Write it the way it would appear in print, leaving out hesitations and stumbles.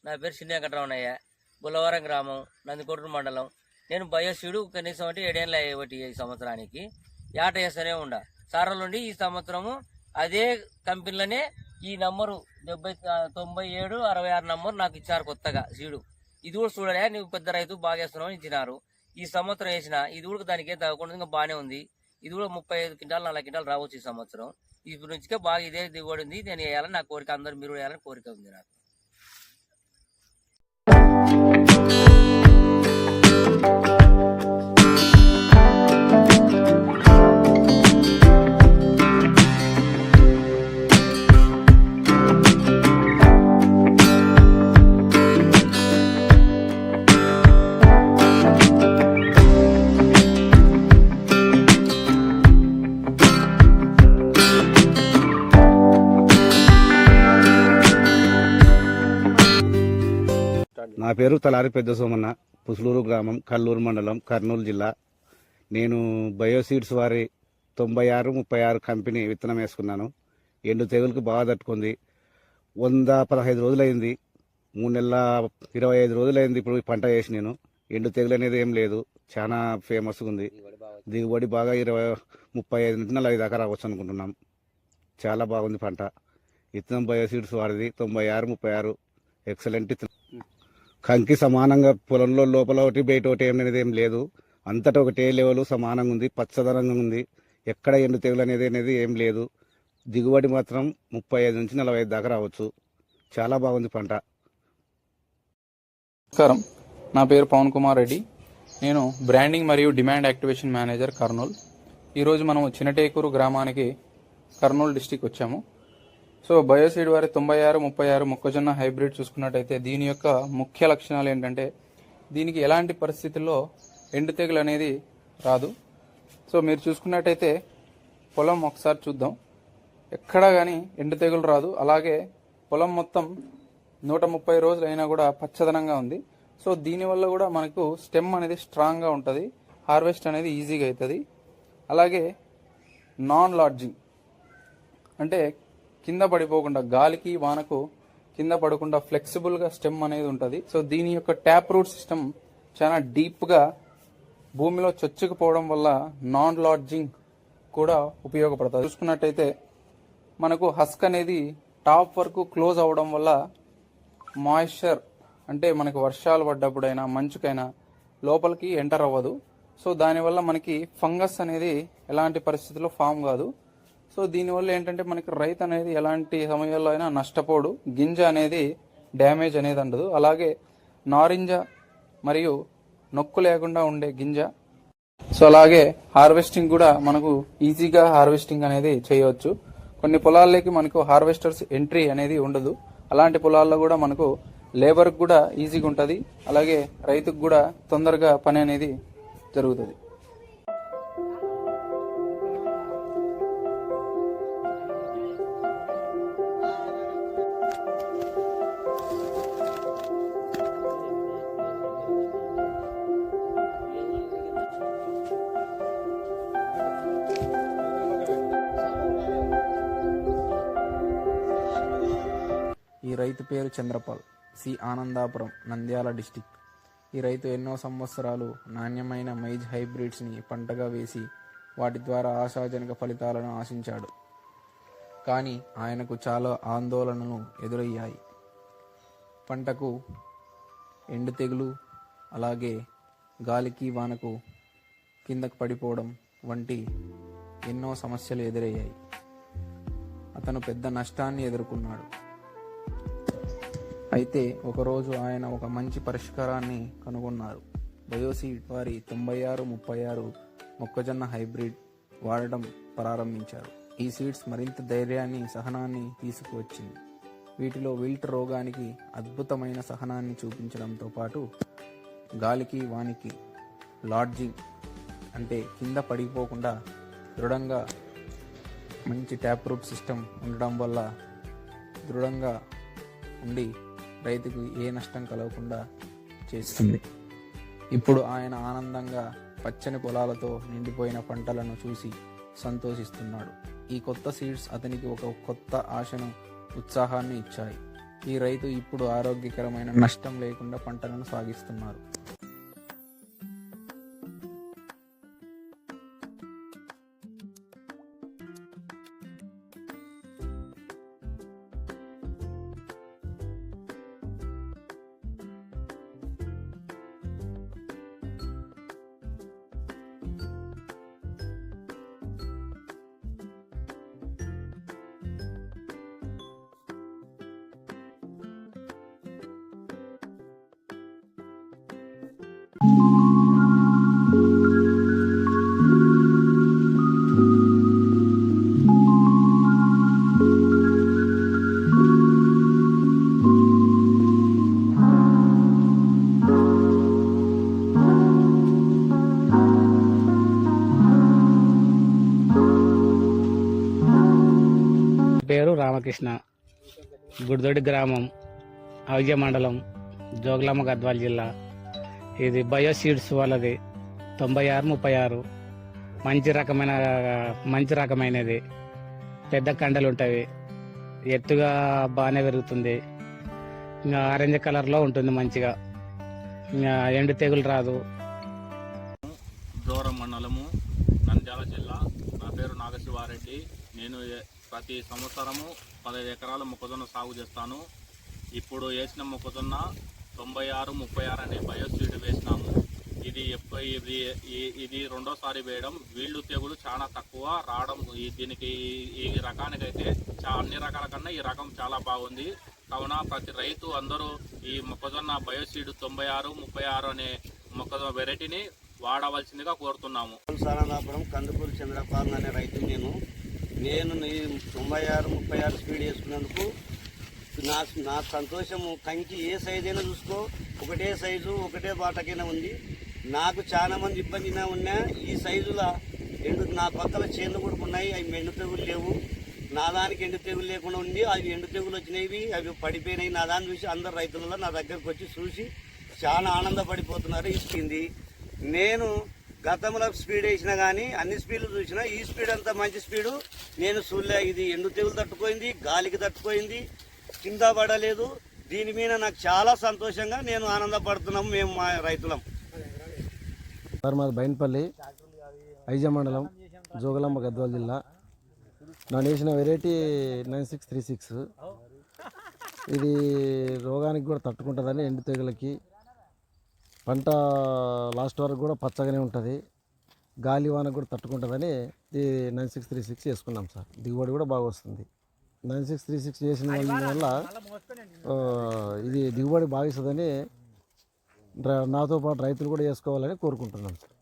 నా పేరు చిన్న వెంకటరమణయ్య, బుల్లవరం గ్రామం, నందికొట్టు మండలం. నేను బయోసీడు కనీసం 7 ఏళ్ళు అయ్యేటి ఈ సంవత్సరానికి ఏట వేస్తూనే ఉండ. సార్ల నుండి ఈ సంవత్సరము అదే కంపెనీలోనే ఈ నంబరు 9766 నంబరు నాకు ఇచ్చారు కొత్తగా సీడు. ఇది కూడా చూడలే, నువ్వు పెద్ద రైతు బాగా వేస్తున్నావు ఇచ్చినారు. ఈ సంవత్సరం వేసిన ఇది కూడా దానికే తగ్గకుండా ఇంకా బాగానే ఉంది. ఇది కూడా 35 క్వింటాలు 40 క్వింటాలు రావచ్చు ఈ సంవత్సరం. ఇప్పుడు నుంచికే బాగా ఇదే దిగుబడి ఉంది. నేను వేయాలని నా కోరిక, అందరు మీరు వేయాలని కోరిక ఉంది నాకు. నా పేరు తలారి పెద్ద సోమన్న, పుసులూరు గ్రామం, కల్లూరు మండలం, కర్నూలు జిల్లా. నేను బయోసీడ్స్ వారి 9636 కంపెనీ విత్తనం వేసుకున్నాను. ఎండు తెగులకు బాగా తట్టుకుంది. 115 రోజులైంది, 3 నెలల 25 రోజులైంది ఇప్పుడు పంట వేసి. నేను ఎండు తెగులు అనేది ఏం లేదు, చాలా ఫేమస్గా ఉంది. దిగుబడి బాగా 35 నుంచి 40 దాకా రావచ్చు అనుకుంటున్నాం. చాలా బాగుంది పంట. విత్తనం బయోసీడ్స్ వారిది 9636 ఎక్సలెంట్ విత్తనం. కంకి సమానంగా పొలంలో లోపల ఒకటి బయట ఒకటి ఏం లేదు, అంతటా ఒకటే లెవెల్ సమానంగా ఉంది, పచ్చదనంగా ఉంది. ఎక్కడ ఎండు తెగులు అనేది ఏం లేదు. దిగుబడి మాత్రం 35 నుంచి 45 దాకా రావచ్చు. చాలా బాగుంది పంట. నమస్కారం, నా పేరు పవన్ కుమార్ రెడ్డి. నేను బ్రాండింగ్ మరియు డిమాండ్ యాక్టివేషన్ మేనేజర్, కర్నూలు. ఈరోజు మనం చిన్నటేకూరు గ్రామానికి కర్నూలు డిస్టిక్ వచ్చాము. సో బయోసీడ్ వారి 9636 మొక్కజొన్న హైబ్రిడ్ చూసుకున్నట్టయితే దీని యొక్క ముఖ్య లక్షణాలు ఏంటంటే, దీనికి ఎలాంటి పరిస్థితుల్లో ఎండు తెగులు అనేది రాదు. సో మీరు చూసుకున్నట్టయితే పొలం ఒకసారి చూద్దాం, ఎక్కడా కానీ ఎండు తెగులు రాదు. అలాగే పొలం మొత్తం 130 రోజులు అయినా కూడా పచ్చదనంగా ఉంది. సో దీనివల్ల కూడా మనకు స్టెమ్ అనేది స్ట్రాంగ్గా ఉంటుంది, హార్వెస్ట్ అనేది ఈజీగా అవుతుంది. అలాగే నాన్ లాడ్జింగ్ అంటే కింద పడిపోకుండా, గాలికి వానకు కింద పడకుండా ఫ్లెక్సిబుల్గా స్టెమ్ అనేది ఉంటుంది. సో దీని యొక్క ట్యాప్ రూట్ సిస్టమ్ చాలా డీప్గా భూమిలో చొచ్చుకుపోవడం వల్ల నాన్ లాడ్జింగ్ కూడా ఉపయోగపడుతుంది. చూసుకున్నట్టయితే మనకు హస్క్ అనేది టాప్ వరకు క్లోజ్ అవ్వడం వల్ల మాయిశ్చర్ అంటే మనకు వర్షాలు పడ్డప్పుడైనా మంచుకైనా లోపలికి ఎంటర్ అవ్వదు. సో దానివల్ల మనకి ఫంగస్ అనేది ఎలాంటి పరిస్థితుల్లో ఫామ్ కాదు. సో దీనివల్ల ఏంటంటే మనకి రైతు అనేది ఎలాంటి సమయాల్లో అయినా నష్టపోడు, గింజ అనేది డ్యామేజ్ అనేది ఉండదు. అలాగే నారింజ మరియు నొక్కు లేకుండా ఉండే గింజ. సో అలాగే హార్వెస్టింగ్ కూడా మనకు ఈజీగా హార్వెస్టింగ్ అనేది చేయవచ్చు. కొన్ని పొలాల్లోకి మనకు హార్వెస్టర్స్ ఎంట్రీ అనేది ఉండదు. అలాంటి పొలాల్లో కూడా మనకు లేబర్కి కూడా ఈజీగా ఉంటుంది. అలాగే రైతుకు కూడా తొందరగా పని అనేది జరుగుతుంది. ఈ రైతు పేరు చంద్రపాల్, సి ఆనందాపురం, నంద్యాల డిస్టిక్. ఈ రైతు ఎన్నో సంవత్సరాలు నాణ్యమైన మైజ్ హైబ్రిడ్స్ని పంటగా వేసి వాటి ద్వారా ఆశాజనక ఫలితాలను ఆశించాడు. కానీ ఆయనకు చాలా ఆందోళనలు ఎదురయ్యాయి. పంటకు ఎండు తెగులు, అలాగే గాలికి వానకు కిందకు పడిపోవడం వంటి ఎన్నో సమస్యలు ఎదురయ్యాయి. అతను పెద్ద నష్టాన్ని ఎదుర్కొన్నాడు. అయితే ఒకరోజు ఆయన ఒక మంచి పరిష్కారాన్ని కనుగొన్నారు. బయోసీడ్ వారి 9636 మొక్కజొన్న హైబ్రిడ్ వాడడం ప్రారంభించారు. ఈ సీడ్స్ మరింత ధైర్యాన్ని, సహనాన్ని తీసుకువచ్చింది. వీటిలో విల్ట్ రోగానికి అద్భుతమైన సహనాన్ని చూపించడంతో పాటు గాలికి వానికి లాడ్జింగ్ అంటే కింద పడిపోకుండా దృఢంగా మంచి ట్యాప్ రూట్ సిస్టమ్ ఉండడం వల్ల దృఢంగా ఉండి రైతుకు ఏ నష్టం కలగకుండా చేస్తుంది. ఇప్పుడు ఆయన ఆనందంగా పచ్చని పొలాలతో నిండిపోయిన పంటలను చూసి సంతోషిస్తున్నాడు. ఈ కొత్త సీడ్స్ అతనికి ఒక కొత్త ఆశను, ఉత్సాహాన్ని ఇచ్చాయి. ఈ రైతు ఇప్పుడు ఆరోగ్యకరమైన నష్టం లేకుండా పంటలను సాగిస్తున్నారు. పేరు రామకృష్ణ, గుడిదొడ్డి గ్రామం, అవజ్య మండలం, జోగులాంబ గద్వాల జిల్లా. ఇది బయో సీడ్స్ వాళ్ళది 9636. మంచి రకమైనది. పెద్ద కండలు ఉంటాయి, ఎత్తుగా బాగానే పెరుగుతుంది. ఇంకా ఆరెంజ్ కలర్లో ఉంటుంది మంచిగా. ఇంకా ఎండు తెగులు రాదు. దూరం మండలము, నంద్యాల జిల్లా. నా పేరు నాగశివారెడ్డి. నేను ప్రతి సంవత్సరము 15 ఎకరాల మొక్కజొన్న సాగు చేస్తాను. ఇప్పుడు వేసిన మొక్కజొన్న 9636 అనే బయోసీడ్ వేసినాము. ఇది రెండోసారి వేయడం. వీళ్ళు తెగులు చాలా తక్కువ రావడం. దీనికి ఈ రకానికైతే అన్ని రకాల కన్నా ఈ రకం చాలా బాగుంది. కావున ప్రతి రైతు అందరూ ఈ మొక్కజొన్న బయోసీడ్ 9636 అనే మొక్కజొన్న వెరైటీని వాడవలసిందిగా కోరుతున్నాము. సారాపురం కందుకూరు చంద్రపాలన అనే రైతు. నేను 9636 స్పీడ్ వేసుకున్నందుకు నా సంతోషము. కంకి ఏ సైజు అయినా చూసుకో, ఒకటే సైజు ఒకటే బాటకైనా ఉంది. నాకు చాలా మంది ఇబ్బందిగా ఉన్నా ఈ సైజుల నా పక్కల చేనులు కూడా ఉన్నాయి. అవి ఎండు తెగులు లేవు. నా దానికి ఎండు తెగులు లేకుండా ఉంది. అవి ఎండు తెగులు వచ్చినవి, అవి పడిపోయినాయి. నా దాన్ని చూసి అందరు రైతులలో నా దగ్గరకు వచ్చి చూసి చాలా ఆనందపడిపోతున్నారు. ఇచ్చింది. నేను గతంలో స్పీడ్ వేసినా కానీ అన్ని స్పీడ్లు చూసినా ఈ స్పీడ్ అంతా మంచి స్పీడు నేను చూడలే. ఇది ఎండు తెగులు తట్టుకోయింది, గాలికి తట్టుకోయింది, కింద పడలేదు. దీని మీద నాకు చాలా సంతోషంగా నేను ఆనందపడుతున్నాము మేము మా రైతులం. సార్ మాది బైన్పల్లి, ఐజ మండలం, జోగులాంబ గద్వాల జిల్లా. నేను వేసిన వెరైటీ 9636. ఇది రోగానికి కూడా తట్టుకుంటుందని, ఎండు తెగులకి. పంట లాస్ట్ వరకు కూడా పచ్చగానే ఉంటుంది, గాలి వానకు కూడా తట్టుకుంటుందని ఇది 9636 చేసుకున్నాం సార్. దిగుబడి కూడా బాగా వస్తుంది. 9636 చేసిన వల్ల ఇది దిగుబడి బాగా ఇస్తుందని నాతో పాటు రైతులు కూడా చేసుకోవాలని కోరుకుంటున్నాం సార్.